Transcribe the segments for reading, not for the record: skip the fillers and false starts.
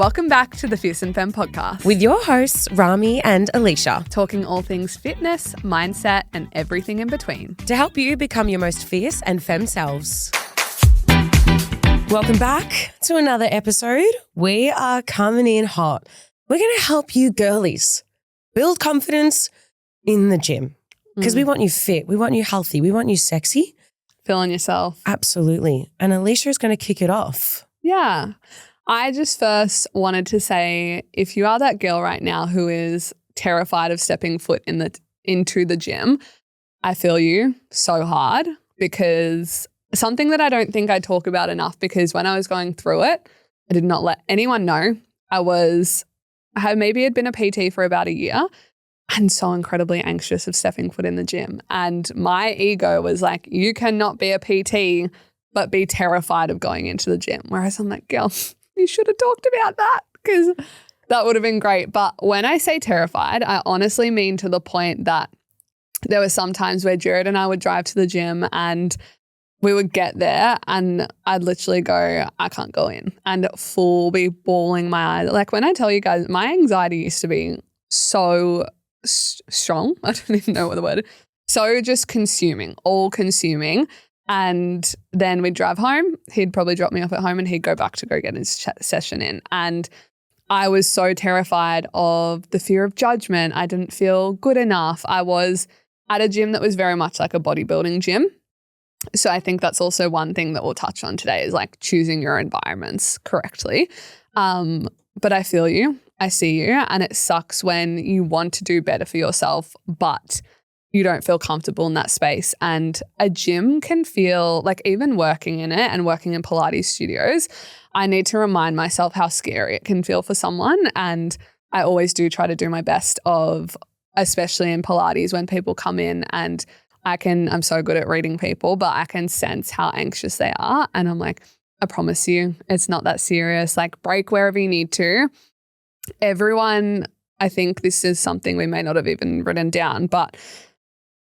Welcome back to the Femme podcast. With your hosts, Rami and Alicia. Talking all things fitness, mindset, and everything in between. To help you become your most fierce and femme selves. Welcome back to another episode. We are coming in hot. We're going to help you girlies build confidence in the gym because we want you fit. We want you healthy. We want you sexy. Feeling yourself. Absolutely. And Alicia is going to kick it off. Yeah. I just first wanted to say, if you are that girl right now who is terrified of stepping foot into the gym, I feel you so hard, because something that I don't think I talk about enough, because when I was going through it, I did not let anyone know. I maybe had been a PT for about a year and so incredibly anxious of stepping foot in the gym. And my ego was like, you cannot be a PT but be terrified of going into the gym. Whereas I'm like, girl, you should have talked about that, because that would have been great. But when I say terrified, I honestly mean to the point that there were some times where Jared and I would drive to the gym and we would get there and I'd literally go, I can't go in, and be bawling my eyes. Like, when I tell you guys, my anxiety used to be so strong. I don't even know what the word is. So just all consuming. And then we'd drive home. He'd probably drop me off at home and he'd go back to go get his session in. And I was so terrified of the fear of judgment. I didn't feel good enough. I was at a gym that was very much like a bodybuilding gym. So I think that's also one thing that we'll touch on today, is like choosing your environments correctly. But I feel you. I see you. And it sucks when you want to do better for yourself, but you don't feel comfortable in that space. And a gym can feel like, even working in it and working in Pilates studios, I need to remind myself how scary it can feel for someone. And I always do try to do my best of, especially in Pilates, when people come in and I'm so good at reading people, but I can sense how anxious they are. And I'm like, I promise you, it's not that serious. Like, break wherever you need to. Everyone, I think this is something we may not have even written down, but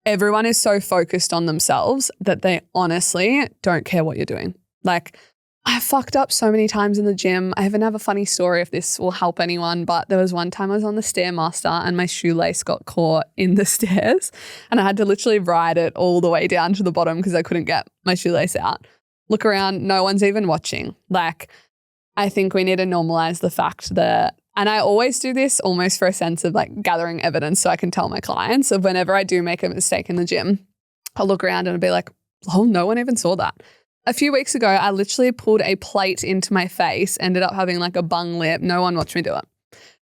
everyone is so focused on themselves that they honestly don't care what you're doing. Like, I fucked up so many times in the gym. I even have a funny story if this will help anyone, but there was one time I was on the Stairmaster and my shoelace got caught in the stairs and I had to literally ride it all the way down to the bottom because I couldn't get my shoelace out. Look around, no one's even watching. Like, I think we need to normalize the fact that, and I always do this almost for a sense of like gathering evidence so I can tell my clients of whenever I do make a mistake in the gym, I'll look around and I'll be like, oh, no one even saw that. A few weeks ago, I literally pulled a plate into my face, ended up having like a bung lip. No one watched me do it.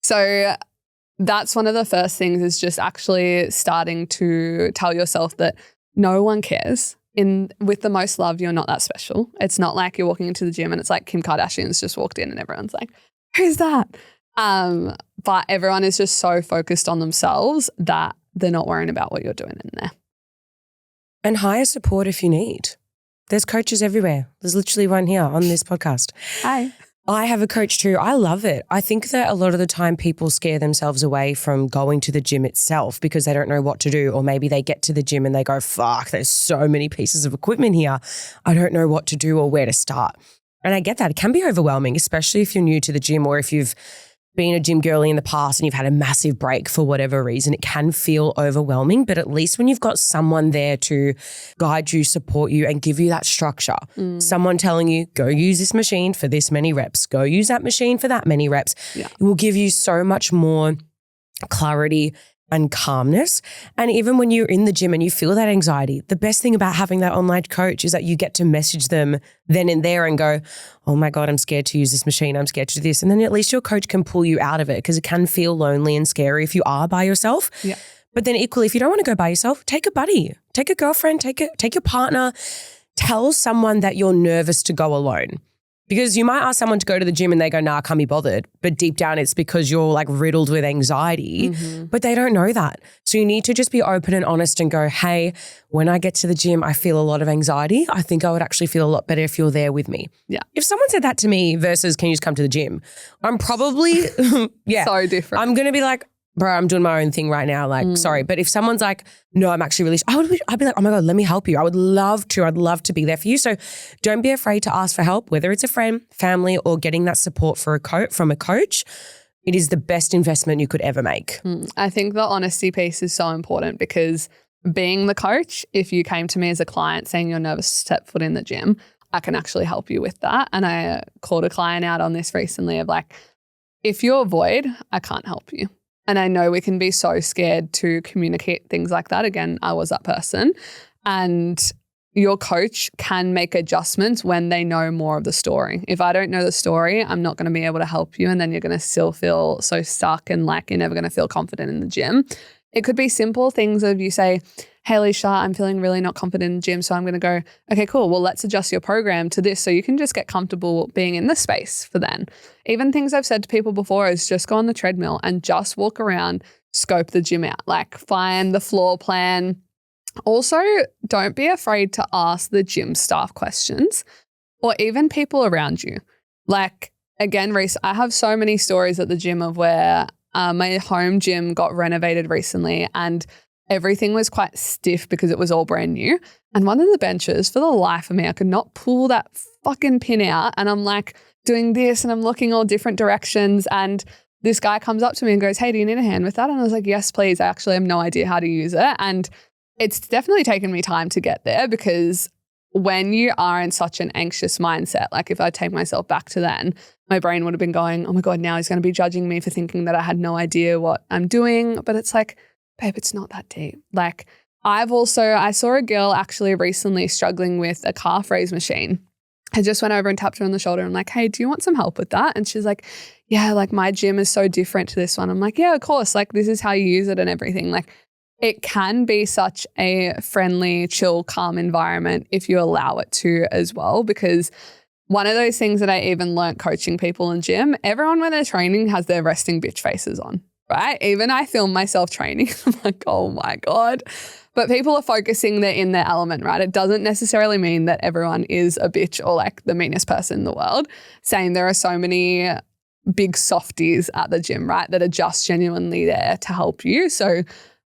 So that's one of the first things, is just actually starting to tell yourself that no one cares. With the most love, you're not that special. It's not like you're walking into the gym and it's like Kim Kardashian's just walked in and everyone's like, who's that? But everyone is just so focused on themselves that they're not worrying about what you're doing in there. And hire support if you need. There's coaches everywhere. There's literally one here on this podcast. Hi. I have a coach too. I love it. I think that a lot of the time people scare themselves away from going to the gym itself because they don't know what to do, or maybe they get to the gym and they go, fuck, there's so many pieces of equipment here. I don't know what to do or where to start. And I get that. It can be overwhelming, especially if you're new to the gym, or if you've been a gym girly in the past and you've had a massive break for whatever reason. It can feel overwhelming, but at least when you've got someone there to guide you, support you, and give you that structure, someone telling you, go use this machine for this many reps, go use that machine for that many reps, it will give you so much more clarity and calmness. And even when you're in the gym and you feel that anxiety, the best thing about having that online coach is that you get to message them then and there and go, oh my God, I'm scared to use this machine. I'm scared to do this. And then at least your coach can pull you out of it, because it can feel lonely and scary if you are by yourself. Yeah. But then equally, if you don't want to go by yourself, take a buddy, take a girlfriend, take your partner, tell someone that you're nervous to go alone. Because you might ask someone to go to the gym and they go, nah, I can't be bothered. But deep down, it's because you're like riddled with anxiety, but they don't know that. So you need to just be open and honest and go, hey, when I get to the gym, I feel a lot of anxiety. I think I would actually feel a lot better if you're there with me. Yeah. If someone said that to me versus can you just come to the gym, I'm probably, so different. I'm going to be like, bro, I'm doing my own thing right now. Like, sorry. But if someone's like, no, I'm actually really, I'd be like, oh my God, let me help you. I would love to. I'd love to be there for you. So don't be afraid to ask for help, whether it's a friend, family, or getting that support from a coach. It is the best investment you could ever make. I think the honesty piece is so important because being the coach, if you came to me as a client saying you're nervous to step foot in the gym, I can actually help you with that. And I called a client out on this recently of like, if you avoid, I can't help you. And I know we can be so scared to communicate things like that. Again, I was that person. And your coach can make adjustments when they know more of the story. If I don't know the story, I'm not going to be able to help you. And then you're going to still feel so stuck and like you're never going to feel confident in the gym. It could be simple things of you say, hey, Alicia, I'm feeling really not confident in the gym. So I'm going to go, okay, cool. Well, let's adjust your program to this so you can just get comfortable being in the space for then. Even things I've said to people before is just go on the treadmill and just walk around, scope the gym out, like find the floor plan. Also, don't be afraid to ask the gym staff questions or even people around you. Like, again, Reese, I have so many stories at the gym of where my home gym got renovated recently and everything was quite stiff because it was all brand new. And one of the benches, for the life of me, I could not pull that fucking pin out. And I'm like doing this and I'm looking all different directions. And this guy comes up to me and goes, hey, do you need a hand with that? And I was like, yes, please. I actually have no idea how to use it. And it's definitely taken me time to get there because when you are in such an anxious mindset, like if I take myself back to then, my brain would have been going, oh my God, now he's going to be judging me for thinking that I had no idea what I'm doing. But it's like, babe, it's not that deep. Like I saw a girl actually recently struggling with a calf raise machine. I just went over and tapped her on the shoulder and I'm like, hey, do you want some help with that? And she's like, yeah, like my gym is so different to this one. I'm like, yeah, of course. Like this is how you use it and everything. Like it can be such a friendly, chill, calm environment if you allow it to as well. Because one of those things that I even learnt coaching people in gym, everyone when they're training has their resting bitch faces on, right? Even I film myself training. I'm like, oh my God. But people are focusing they're in their element, right? It doesn't necessarily mean that everyone is a bitch or like the meanest person in the world. Saying there are so many big softies at the gym, right? That are just genuinely there to help you. So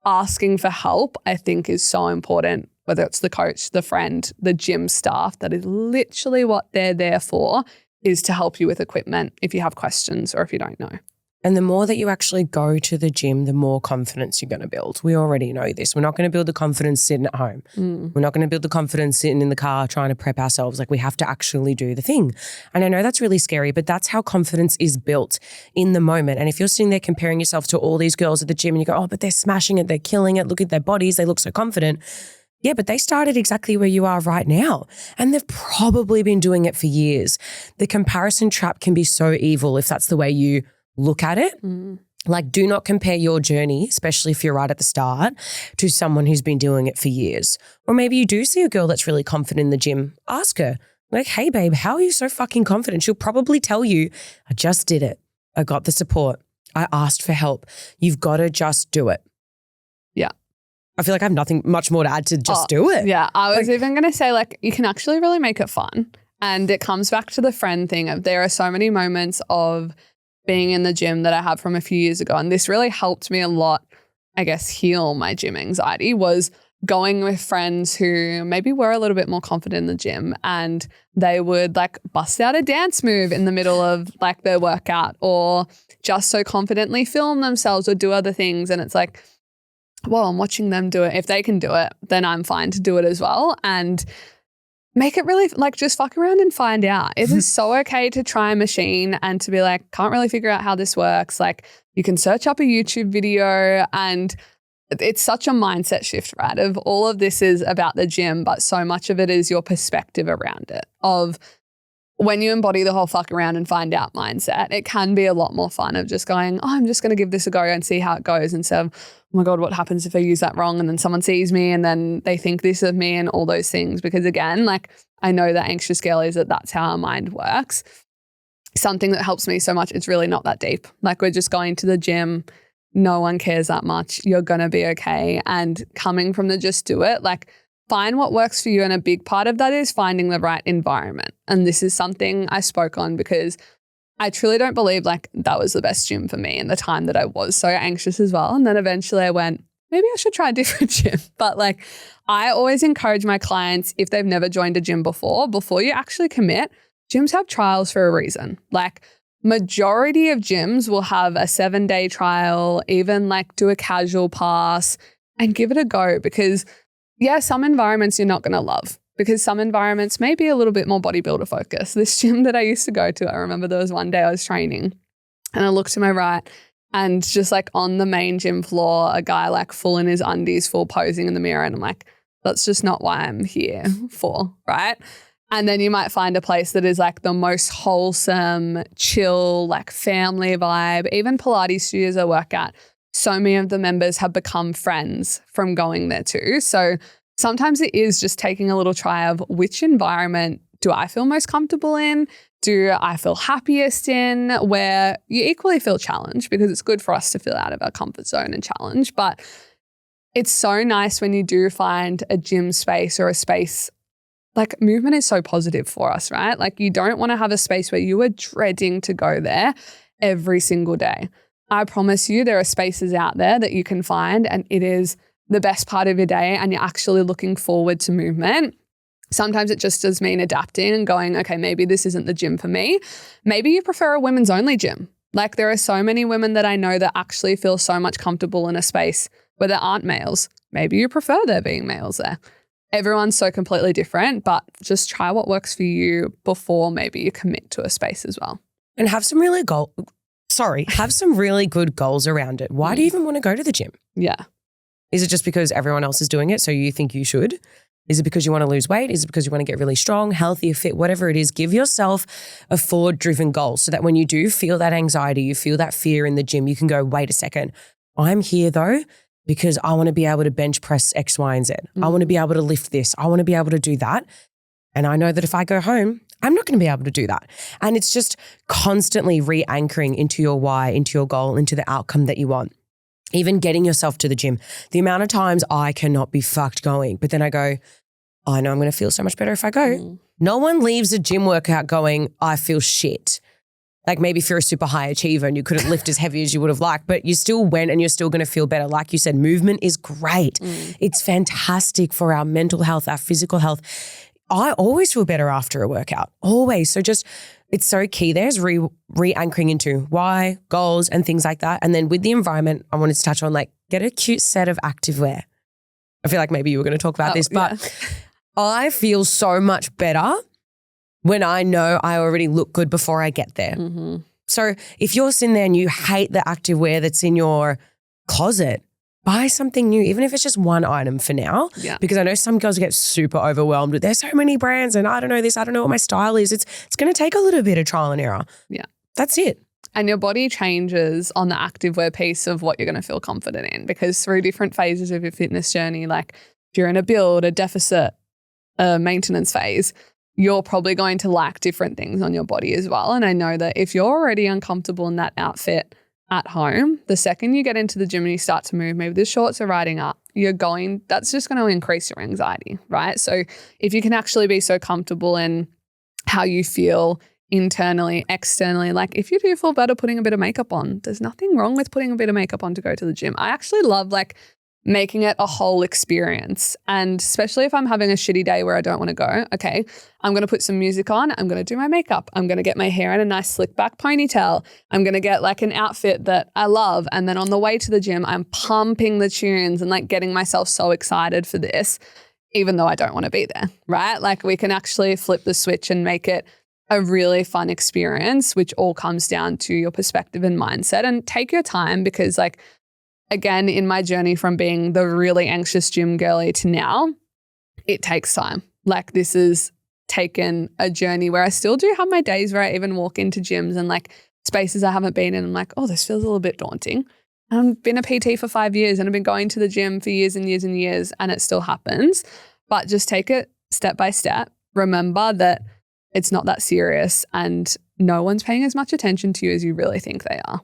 asking for help, I think, is so important, whether it's the coach, the friend, the gym staff. That is literally what they're there for, is to help you with equipment if you have questions or if you don't know. And the more that you actually go to the gym, the more confidence you're going to build. We already know this. We're not going to build the confidence sitting at home. We're not going to build the confidence sitting in the car trying to prep ourselves. Like we have to actually do the thing. And I know that's really scary, but that's how confidence is built in the moment. And if you're sitting there comparing yourself to all these girls at the gym and you go, oh, but they're smashing it, they're killing it, look at their bodies, they look so confident. Yeah, but they started exactly where you are right now. And they've probably been doing it for years. The comparison trap can be so evil if that's the way you look at it. Like, do not compare your journey, especially if you're right at the start, to someone who's been doing it for years. Or maybe you do see a girl that's really confident in the gym. Ask her, like, hey, babe, how are you so fucking confident? She'll probably tell you, I just did it. I got the support. I asked for help. You've got to just do it. Yeah. I feel like I have nothing much more to add to just do it. Yeah. I was even going to say, like, you can actually really make it fun. And it comes back to the friend thing of there are so many moments of being in the gym that I have from a few years ago. And this really helped me a lot, I guess, heal my gym anxiety, was going with friends who maybe were a little bit more confident in the gym and they would like bust out a dance move in the middle of like their workout or just so confidently film themselves or do other things. And it's like, well, I'm watching them do it. If they can do it, then I'm fine to do it as well. And make it really like just fuck around and find out. It is so okay to try a machine and to be like, can't really figure out how this works. Like you can search up a YouTube video and it's such a mindset shift, right? Of all of this is about the gym, but so much of it is your perspective around it. Of when you embody the whole fuck around and find out mindset, it can be a lot more fun of just going, oh, I'm just going to give this a go and see how it goes instead of, oh my God, what happens if I use that wrong? And then someone sees me and then they think this of me and all those things. Because again, like I know that anxious girl is that's how our mind works. Something that helps me so much, it's really not that deep. Like we're just going to the gym. No one cares that much. You're going to be okay. And coming from the just do it, like find what works for you. And a big part of that is finding the right environment. And this is something I spoke on because I truly don't believe like that was the best gym for me in the time that I was so anxious as well. And then eventually I went, maybe I should try a different gym. But like I always encourage my clients, if they've never joined a gym before you actually commit, gyms have trials for a reason. Like majority of gyms will have a 7-day trial, even like do a casual pass and give it a go because yeah, some environments you're not going to love because some environments may be a little bit more bodybuilder focused. This gym that I used to go to, I remember there was one day I was training and I looked to my right and just like on the main gym floor, a guy like full in his undies, full posing in the mirror. And I'm like, that's just not why I'm here for, right? And then you might find a place that is like the most wholesome, chill, like family vibe. Even Pilates studios I work at, so many of the members have become friends from going there too. So sometimes it is just taking a little try of which environment do I feel most comfortable in? Do I feel happiest in? Where you equally feel challenged because it's good for us to feel out of our comfort zone and challenge. But it's so nice when you do find a gym space or a space. Like movement is so positive for us, right? Like you don't want to have a space where you are dreading to go there every single day. I promise you there are spaces out there that you can find and it is the best part of your day and you're actually looking forward to movement. Sometimes it just does mean adapting and going, okay, maybe this isn't the gym for me. Maybe you prefer a women's only gym. Like there are so many women that I know that actually feel so much comfortable in a space where there aren't males. Maybe you prefer there being males there. Everyone's so completely different, but just try what works for you before maybe you commit to a space as well. And have some really good goals around it. Why do you even want to go to the gym? Yeah. Is it just because everyone else is doing it, so you think you should? Is it because you want to lose weight? Is it because you want to get really strong, healthy, fit, whatever it is? Give yourself a forward-driven goal so that when you do feel that anxiety, you feel that fear in the gym, you can go, wait a second, I'm here though because I want to be able to bench press X, Y, and Z. I want to be able to lift this. I want to be able to do that. And I know that if I go home, I'm not going to be able to do that. And it's just constantly re-anchoring into your why, into your goal, into the outcome that you want. Even getting yourself to the gym. The amount of times I cannot be fucked going, but then I go, I know I'm going to feel so much better if I go. No one leaves a gym workout going, I feel shit. Like maybe if you're a super high achiever and you couldn't lift as heavy as you would have liked, but you still went and you're still going to feel better. Like you said, movement is great. It's fantastic for our mental health, our physical health. I always feel better after a workout, always. So just, it's so key. There's re-anchoring into why, goals and things like that. And then with the environment, I wanted to touch on like, get a cute set of activewear. I feel like maybe you were going to talk about this, but yeah. I feel so much better when I know I already look good before I get there. So if you're sitting there and you hate the activewear that's in your closet, buy something new, even if it's just one item for now. Yeah. Because I know some girls get super overwhelmed with there's so many brands and I don't know this, I don't know what my style is. It's going to take a little bit of trial and error. Yeah. That's it. And your body changes on the activewear piece of what you're going to feel confident in because through different phases of your fitness journey, like if you're in a build, a deficit, a maintenance phase, you're probably going to like different things on your body as well. And I know that if you're already uncomfortable in that outfit at home, the second you get into the gym and you start to move, maybe the shorts are riding up, that's just going to increase your anxiety, right? So if you can actually be so comfortable in how you feel internally, externally, like if you do feel better putting a bit of makeup on, there's nothing wrong with putting a bit of makeup on to go to the gym. I actually love like making it a whole experience. And especially if I'm having a shitty day where I don't want to go, okay, I'm going to put some music on. I'm going to do my makeup. I'm going to get my hair in a nice slick back ponytail. I'm going to get like an outfit that I love. And then on the way to the gym, I'm pumping the tunes and like getting myself so excited for this, even though I don't want to be there, right? Like we can actually flip the switch and make it a really fun experience, which all comes down to your perspective and mindset. And take your time because like, again, in my journey from being the really anxious gym girly to now, it takes time. Like this has taken a journey where I still do have my days where I even walk into gyms and like spaces I haven't been in. I'm like, oh, this feels a little bit daunting. I've been a PT for 5 years and I've been going to the gym for years and years and years and it still happens. But just take it step by step. Remember that it's not that serious and no one's paying as much attention to you as you really think they are.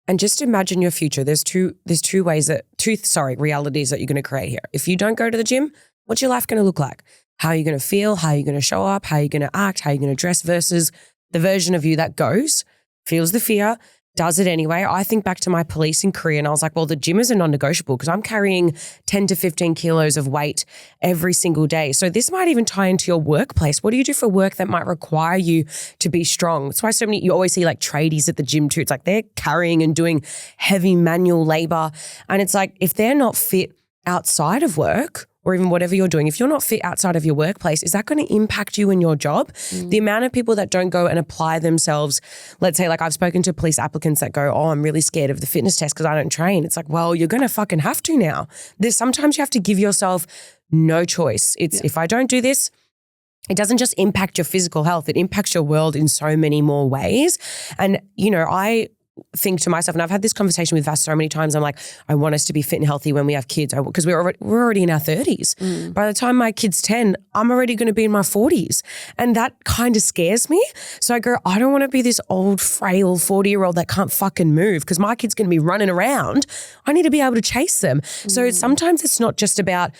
And just imagine your future. There's two realities that you're going to create here. If you don't go to the gym, what's your life going to look like? How are you going to feel? How are you going to show up? How are you going to act? How are you going to dress versus the version of you that goes? feels the fear, does it anyway. I think back to my police in Korea and I was like, well, the gym is a non-negotiable because I'm carrying 10 to 15 kilos of weight every single day. So this might even tie into your workplace. What do you do for work that might require you to be strong? That's why you always see like tradies at the gym too. It's like they're carrying and doing heavy manual labor. And it's like, if they're not fit outside of work, or even whatever you're doing, if you're not fit outside of your workplace, is that going to impact you in your job? The amount of people that don't go and apply themselves, let's say like I've spoken to police applicants that go, oh, I'm really scared of the fitness test because I don't train. It's like, well, you're going to fucking have to now. Sometimes you have to give yourself no choice. If I don't do this, it doesn't just impact your physical health, it impacts your world in so many more ways. And, I think to myself, and I've had this conversation with Vass so many times, I'm like, I want us to be fit and healthy when we have kids because we're already in our 30s. By the time my kid's 10, I'm already going to be in my 40s. And that kind of scares me. So I go, I don't want to be this old, frail 40-year-old that can't fucking move because my kid's going to be running around. I need to be able to chase them. So sometimes it's not just about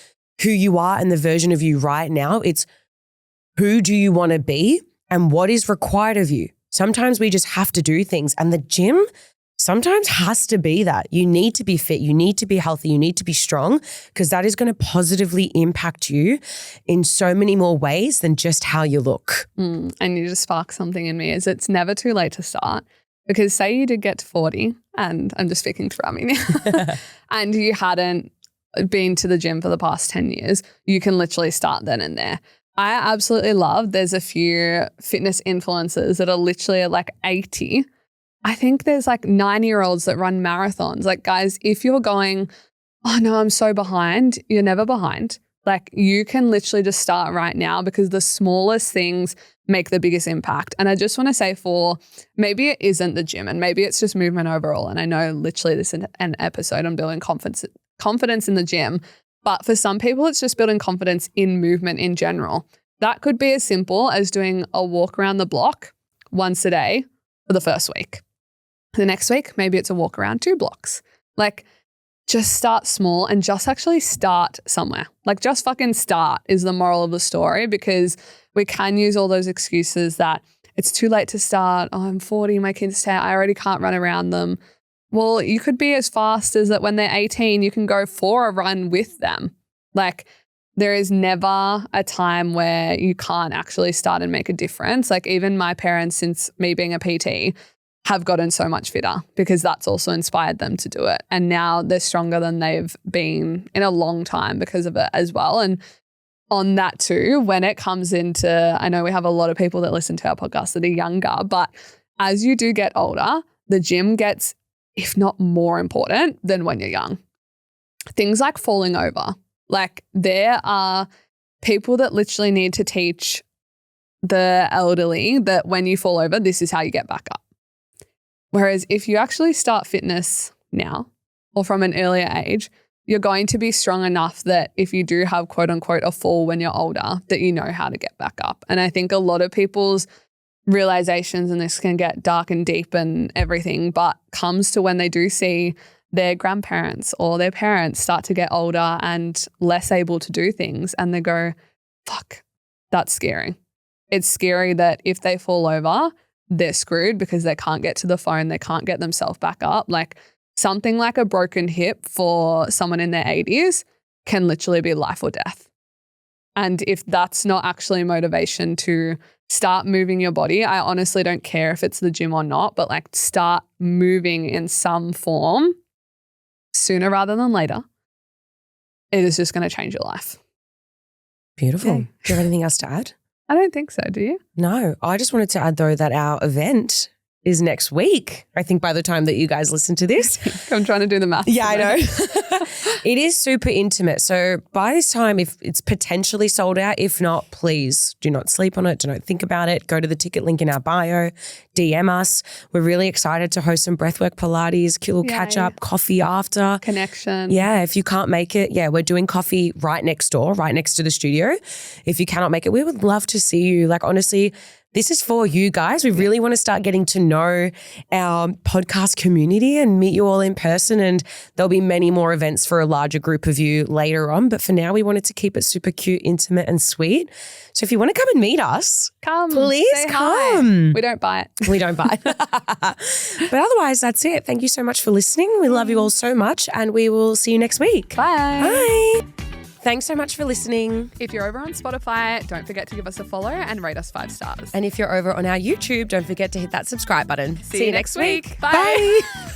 who you are and the version of you right now. It's who do you want to be and what is required of you. Sometimes we just have to do things, and the gym sometimes has to be that. You need to be fit, you need to be healthy, you need to be strong because that is going to positively impact you in so many more ways than just how you look. I need to spark something in me is it's never too late to start because say you did get to 40 and I'm just speaking throughout me now and you hadn't been to the gym for the past 10 years, you can literally start then and there. I absolutely love, there's a few fitness influencers that are literally at like 80. I think there's like 90-year-olds that run marathons. Like guys, if you're going, oh no, I'm so behind, you're never behind. Like you can literally just start right now because the smallest things make the biggest impact. And I just want to say maybe it isn't the gym and maybe it's just movement overall. And I know literally this is an episode on building confidence in the gym. But for some people, it's just building confidence in movement in general. That could be as simple as doing a walk around the block once a day for the first week. The next week, maybe it's a walk around 2 blocks. Like just start small and just actually start somewhere. Like just fucking start is the moral of the story because we can use all those excuses that it's too late to start. Oh, I'm 40, my kids 10, I already can't run around them. Well, you could be as fast as that when they're 18, you can go for a run with them. Like there is never a time where you can't actually start and make a difference. Like even my parents, since me being a PT, have gotten so much fitter because that's also inspired them to do it. And now they're stronger than they've been in a long time because of it as well. And on that too, when it comes into, I know we have a lot of people that listen to our podcast that are younger, but as you do get older, the gym gets, if not more important than when you're young. Things like falling over. Like there are people that literally need to teach the elderly that when you fall over, this is how you get back up. Whereas if you actually start fitness now or from an earlier age, you're going to be strong enough that if you do have quote unquote a fall when you're older, that you know how to get back up. And I think a lot of people's realizations, and this can get dark and deep and everything, but comes to when they do see their grandparents or their parents start to get older and less able to do things and they go, fuck, that's scary. It's scary that if they fall over, they're screwed because they can't get to the phone, they can't get themselves back up. Like something like a broken hip for someone in their 80s can literally be life or death. And if that's not actually motivation to start moving your body, I honestly don't care if it's the gym or not, but like start moving in some form sooner rather than later. It is just going to change your life. Beautiful. Okay. Do you have anything else to add? I don't think so, do you? No, I just wanted to add though that our event is next week. I think by the time that you guys listen to this. I'm trying to do the math. Yeah, I know. It is super intimate. So by this time, if it's potentially sold out, if not, please do not sleep on it. Do not think about it. Go to the ticket link in our bio, DM us. We're really excited to host some breathwork Pilates, little catch up, coffee after. Connection. Yeah, if you can't make it, we're doing coffee right next door, right next to the studio. If you cannot make it, we would love to see you. Like honestly, this is for you guys. We really want to start getting to know our podcast community and meet you all in person. And there'll be many more events for a larger group of you later on. But for now, we wanted to keep it super cute, intimate and sweet. So if you want to come and meet us, please say come. Hi. We don't bite. We don't bite. But otherwise, that's it. Thank you so much for listening. We love you all so much and we will see you next week. Bye. Bye. Thanks so much for listening. If you're over on Spotify, don't forget to give us a follow and rate us 5 stars. And if you're over on our YouTube, don't forget to hit that subscribe button. See you next week. Bye. Bye.